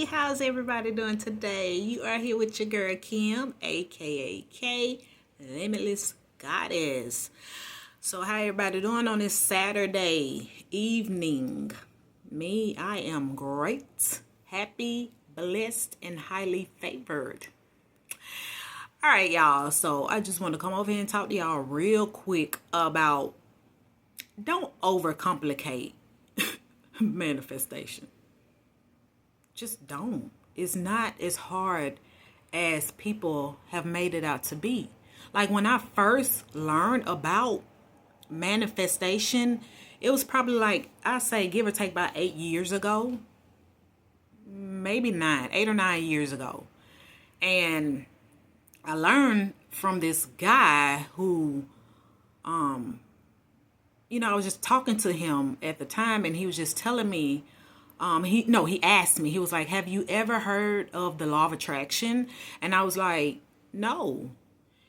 How's everybody doing today? You are here with your girl Kim, aka K, Limitless Goddess. So, how everybody doing on this Saturday evening? Me, I am great, happy, blessed, and highly favored. All right, y'all. So, I just want to come over here and talk to y'all real quick about don't overcomplicate manifestation. Just don't. It's not as hard as people have made it out to be. Like when I first learned about manifestation, it was probably like, I say, give or take about 8 years ago. Maybe 8 or 9 years ago. And I learned from this guy who, I was just talking to him at the time, and he was just telling me, he asked me, he was like, have you ever heard of the law of attraction? And I was like, no.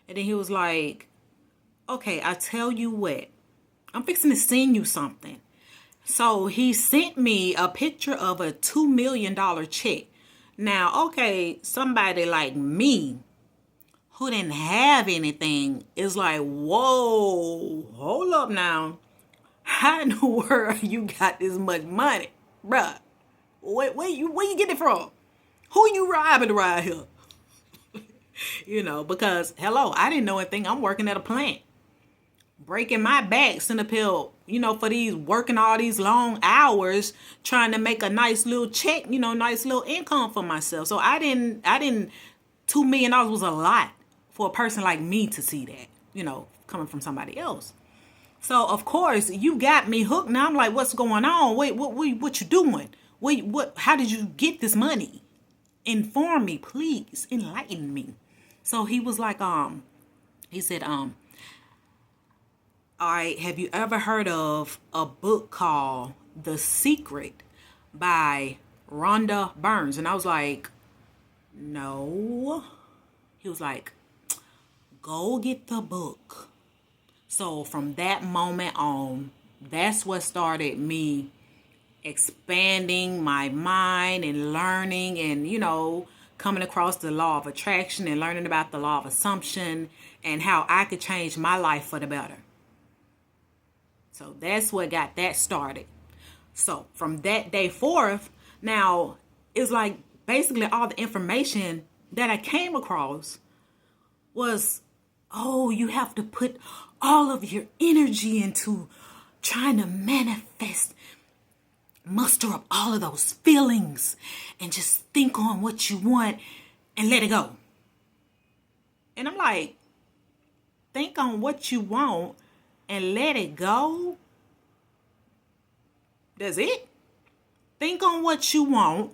And then he was like, okay, I tell you what, I'm fixing to send you something. So he sent me a picture of a $2 million check. Now, okay, somebody like me who didn't have anything is like, whoa, hold up now. How in the world you got this much money? Bruh, where you get it from? Who you robbing around here? Because, hello, I didn't know anything. I'm working at a plant. Breaking my back, sitting up here, for these, working all these long hours, trying to make a nice little check, nice little income for myself. So I didn't, $2 million was a lot for a person like me to see that, coming from somebody else. So of course you got me hooked. Now I'm like, what's going on? Wait, what you doing? How did you get this money? Inform me, please. Enlighten me. So he was like, he said, all right, have you ever heard of a book called The Secret by Rhonda Burns? And I was like, no. He was like, go get the book. So from that moment on, that's what started me expanding my mind and learning and, coming across the law of attraction and learning about the law of assumption and how I could change my life for the better. So that's what got that started. So from that day forth, now it's like basically all the information that I came across was, oh, you have to put all of your energy into trying to manifest, muster up all of those feelings and just think on what you want and let it go. And I'm like, think on what you want and let it go? That's it? Think on what you want,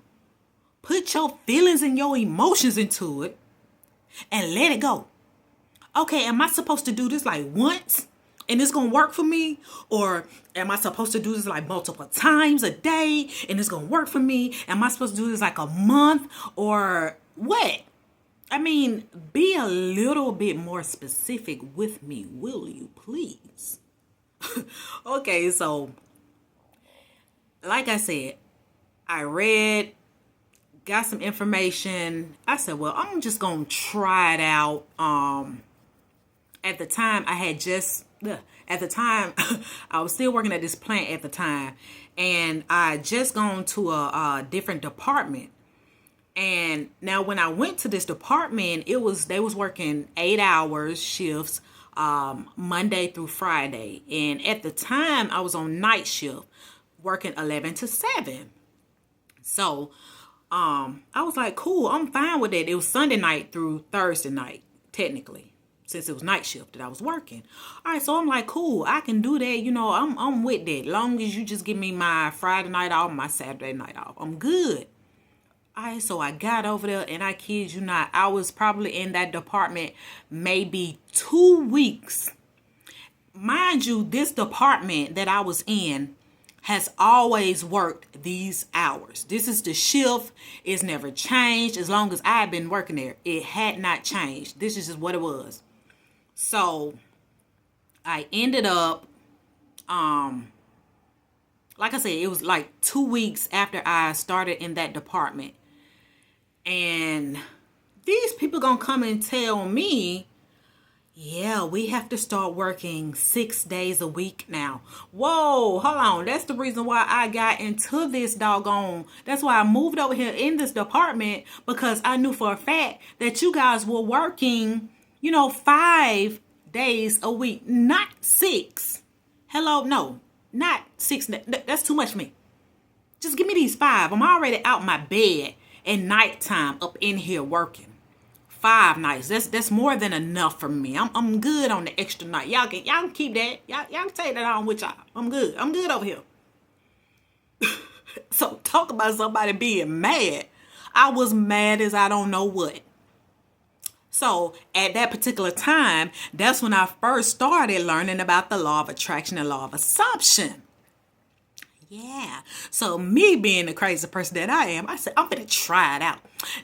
put your feelings and your emotions into it, and let it go. Okay, am I supposed to do this like once and it's gonna work for me? Or am I supposed to do this like multiple times a day and it's gonna work for me? Am I supposed to do this like a month or what? I mean, be a little bit more specific with me, will you please? Okay, so like I said, I read, got some information. I said, well, I'm just gonna try it out. At the time I was still working at this plant at the time, and I just gone to a different department. And now when I went to this department, they was working 8 hours shifts, Monday through Friday. And at the time I was on night shift, working 11 to 7. So, I was like, cool, I'm fine with it. It was Sunday night through Thursday night, technically, since it was night shift that I was working. All right, so I'm like, cool, I can do that. I'm with that. Long as you just give me my Friday night off, my Saturday night off, I'm good. All right, so I got over there, and I kid you not, I was probably in that department maybe 2 weeks. Mind you, this department that I was in has always worked these hours. This is the shift. It's never changed. As long as I've been working there, it had not changed. This is just what it was. So I ended up, like I said, it was like 2 weeks after I started in that department. And these people gonna come and tell me, yeah, we have to start working 6 days a week now. Whoa, hold on. That's the reason why I got into this doggone. That's why I moved over here in this department, because I knew for a fact that you guys were working, 5 days a week, not six. Hello, no, not six. That's too much for me. Just give me these 5. I'm already out my bed at nighttime up in here working. 5 nights. That's more than enough for me. I'm good on the extra night. Y'all can keep that. Y'all can take that on with y'all. I'm good. I'm good over here. So talk about somebody being mad. I was mad as I don't know what. So at that particular time, that's when I first started learning about the law of attraction and law of assumption. Yeah. So me being the crazy person that I am, I said, I'm going to try it out.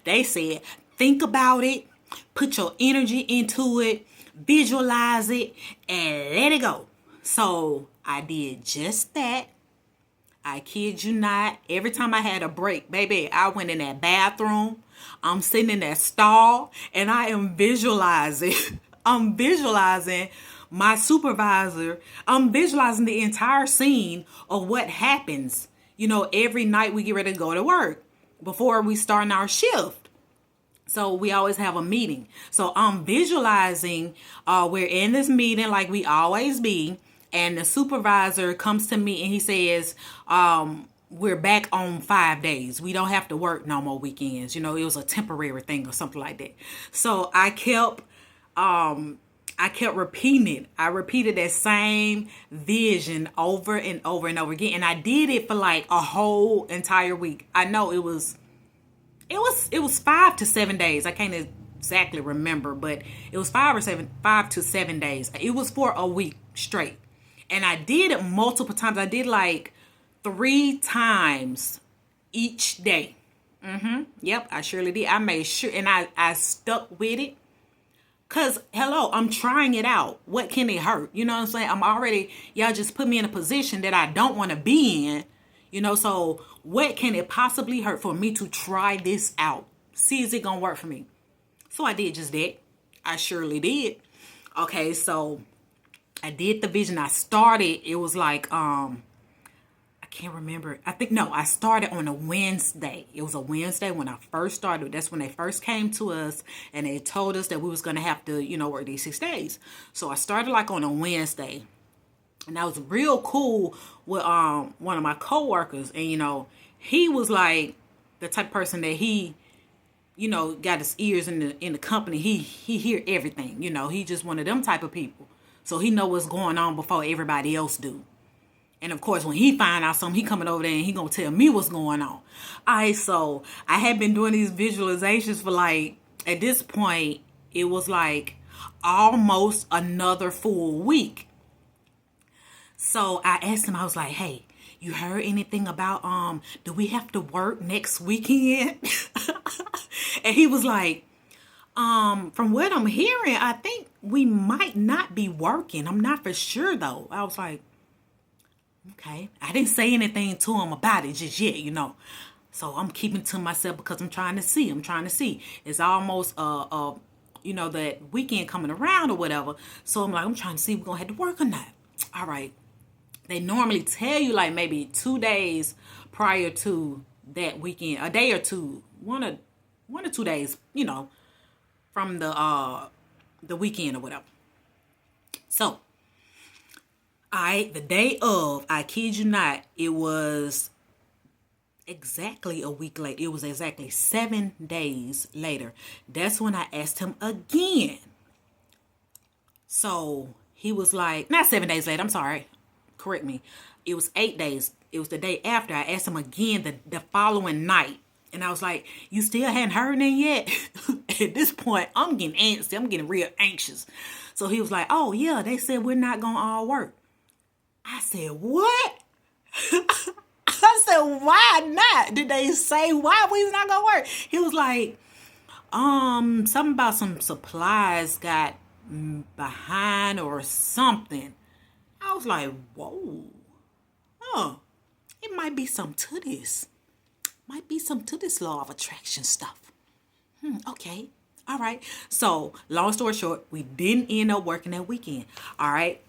They said, think about it, put your energy into it, visualize it, and let it go. So I did just that. I kid you not. Every time I had a break, baby, I went in that bathroom. I'm sitting in that stall and I am visualizing. I'm visualizing my supervisor. I'm visualizing the entire scene of what happens, every night we get ready to go to work before we start our shift. So we always have a meeting. So I'm visualizing, we're in this meeting like we always be. And the supervisor comes to me and he says, we're back on 5 days. We don't have to work no more weekends. It was a temporary thing or something like that. So I kept repeating it. I repeated that same vision over and over and over again. And I did it for like a whole entire week. I know it was 5 to 7 days. I can't exactly remember, but it was 5 to 7 days. It was for a week straight. And I did it multiple times. I did like 3 times each day. Yep, I surely did. I made sure, and I stuck with it. Because, hello, I'm trying it out. What can it hurt? You know what I'm saying? Y'all just put me in a position that I don't want to be in. So what can it possibly hurt for me to try this out? See, is it going to work for me? So I did just that. I surely did. Okay, so I did the vision. I started, it was like, I can't remember. I started on a Wednesday. It was a Wednesday when I first started. That's when they first came to us and they told us that we was going to have to, work these 6 days. So I started like on a Wednesday. And I was real cool with one of my coworkers. And, he was like the type of person that he, got his ears in the company. He hear everything. He just one of them type of people. So he know what's going on before everybody else do. And of course, when he find out something, he coming over there and he gonna tell me what's going on. All right, so I had been doing these visualizations for like, at this point, it was like almost another full week. So I asked him, I was like, hey, you heard anything about, do we have to work next weekend? And he was like, from what I'm hearing, I think we might not be working. I'm not for sure though. I was like, okay. I didn't say anything to him about it just yet, So I'm keeping to myself because I'm trying to see. It's almost that weekend coming around or whatever. So I'm like, I'm trying to see if we're gonna have to work or not. All right. They normally tell you like maybe 2 days prior to that weekend, a day or two, one or 2 days, from the weekend or whatever. So the day of, I kid you not, it was exactly a week later. It was exactly 7 days later. That's when I asked him again. So he was like, not 7 days later, I'm sorry. Correct me. It was 8 days. It was the day after. I asked him again the following night. And I was like, you still hadn't heard anything yet? At this point, I'm getting antsy. I'm getting real anxious. So he was like, oh, yeah, they said we're not going to all work. I said, what? I said, why not? Did they say why we not going to work? He was like, something about some supplies got behind or something. I was like, whoa. It might be something to this. Might be something to this law of attraction stuff. Okay. All right. So, long story short, we didn't end up working that weekend. All right.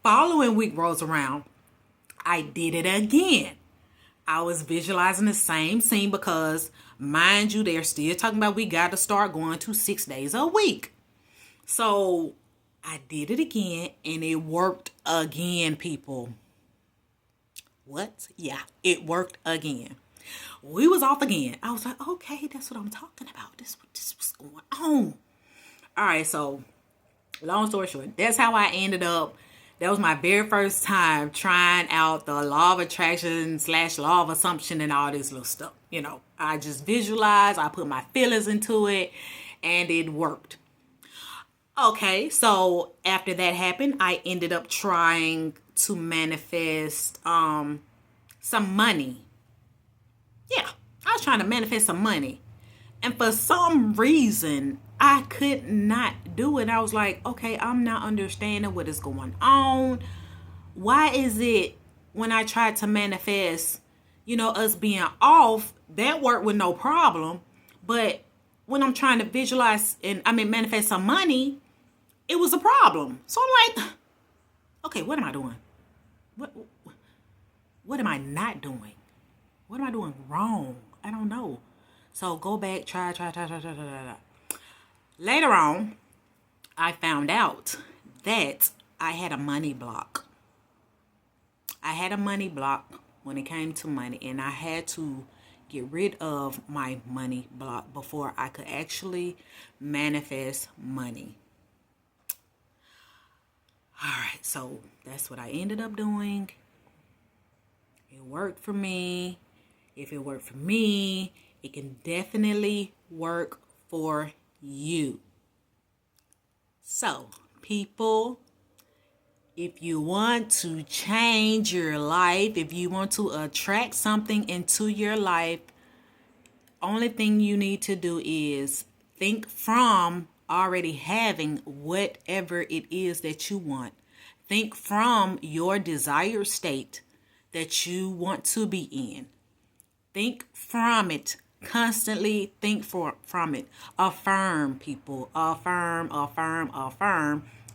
Following week rolls around, I did it again. I was visualizing the same scene because, mind you, they're still talking about we got to start going to 6 days a week. So, I did it again and it worked again, people. What? Yeah, it worked again. We was off again. I was like, okay, that's what I'm talking about. This was going on. All right, so long story short, that's how I ended up. That was my very first time trying out the law of attraction / law of assumption and all this little stuff. I just visualized, I put my feelings into it, and it worked. Okay, so after that happened, I ended up trying to manifest some money. Yeah, I was trying to manifest some money. And for some reason, I could not do it. I was like, okay, I'm not understanding what is going on. Why is it when I tried to manifest, us being off, that worked with no problem. But when I'm trying to visualize manifest some money, it was a problem. So I'm like, okay, what am I doing? What am I not doing? What am I doing wrong? I don't know. So go back, try. Later on, I found out that I had a money block. I had a money block when it came to money, and I had to get rid of my money block before I could actually manifest money. All right, so that's what I ended up doing. It worked for me. If it worked for me, it can definitely work for you. So, people, if you want to change your life, if you want to attract something into your life, only thing you need to do is think from already having whatever it is that you want. Think from your desired state that you want to be in. Think from it. Constantly think from it. Affirm, people. Affirm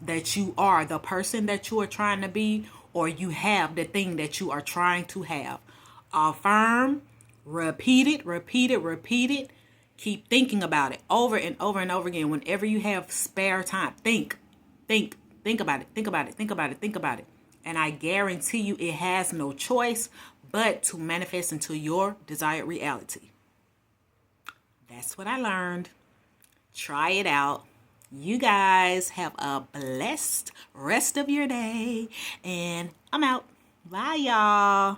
that you are the person that you are trying to be, or you have the thing that you are trying to have. Affirm. Repeat it. Keep thinking about it over and over and over again. Whenever you have spare time, think about it. And I guarantee you it has no choice but to manifest into your desired reality. That's what I learned. Try it out. You guys have a blessed rest of your day. And I'm out. Bye, y'all.